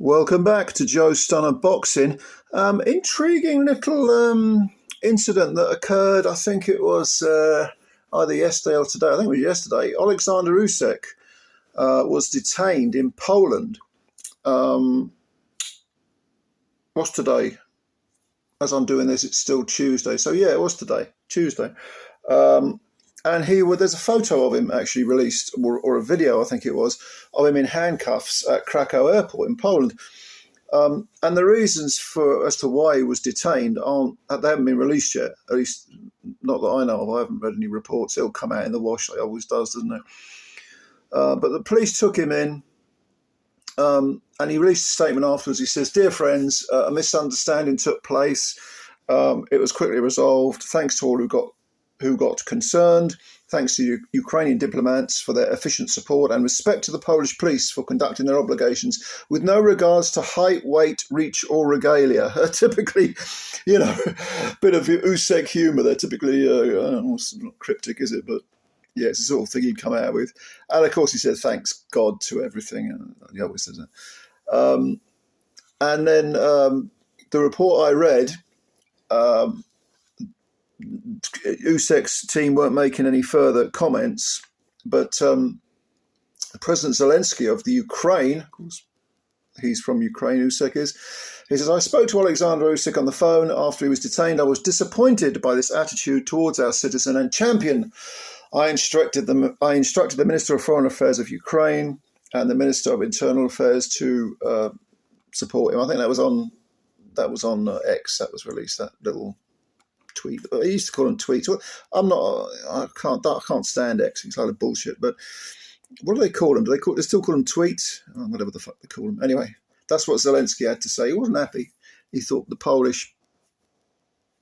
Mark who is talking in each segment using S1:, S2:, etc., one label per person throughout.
S1: Welcome back to Joe Stunner Boxing. Intriguing little incident that occurred, I think it was either yesterday or today. I think it was yesterday. Oleksandr Usyk was detained in Poland. What's today? As I'm doing this, it's still Tuesday. So yeah, it was today, Tuesday. And there's a photo of him actually released, or a video, I think it was, of him in handcuffs at Krakow Airport in Poland. And the reasons as to why he was detained they haven't been released yet. At least not that I know of. I haven't read any reports. It'll come out in the wash, like it always does, doesn't it? But the police took him in, and he released a statement afterwards. He says, "Dear friends, a misunderstanding took place. It was quickly resolved. Thanks to all who got concerned. Thanks to Ukrainian diplomats for their efficient support, and respect to the Polish police for conducting their obligations with no regards to height, weight, reach, or regalia." Typically, a bit of Usyk humour there. Typically, it's not cryptic, is it? But yeah, it's the sort of thing he'd come out with. And of course, he said, "Thanks God to everything." And he always says that. And then the report I read, Usyk's team weren't making any further comments, but President Zelensky of the Ukraine, of course, he's from Ukraine, Usyk is, he says, "I spoke to Oleksandr Usyk on the phone after he was detained. I was disappointed by this attitude towards our citizen and champion. I instructed the Minister of Foreign Affairs of Ukraine and the Minister of Internal Affairs to support him." I think that was on X. That was released, that little tweet. I used to call them tweets. I can't stand X. It's a lot of bullshit. But what do they call them? They still call them tweets? Oh, whatever the fuck they call them. Anyway, that's what Zelensky had to say. He wasn't happy. He thought the Polish,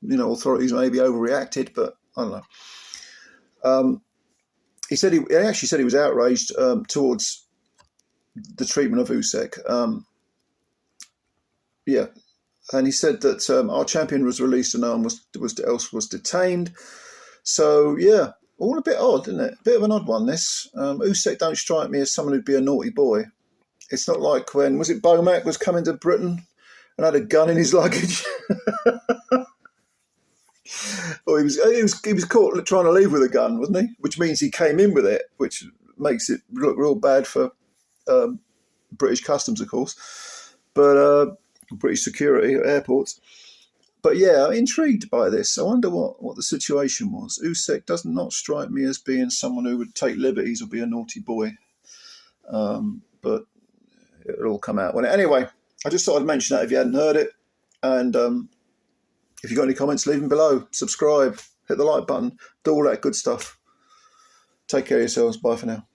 S1: authorities maybe overreacted, but I don't know. He actually said he was outraged towards the treatment of Usyk. And he said that our champion was released and no one else was detained. So, yeah, all a bit odd, isn't it? A bit of an odd one, this. Usyk don't strike me as someone who'd be a naughty boy. It's not like when, was it Bomac was coming to Britain and had a gun in his luggage? Well, he was caught trying to leave with a gun, wasn't he? Which means he came in with it, which makes it look real bad for British customs, of course. But British security at airports. But yeah, I'm intrigued by this. I wonder what the situation was. Usyk does not strike me as being someone who would take liberties or be a naughty boy. But it'll all come out. Well, anyway, I just thought I'd mention that if you hadn't heard it. And if you've got any comments, leave them below. Subscribe, hit the like button, do all that good stuff. Take care of yourselves. Bye for now.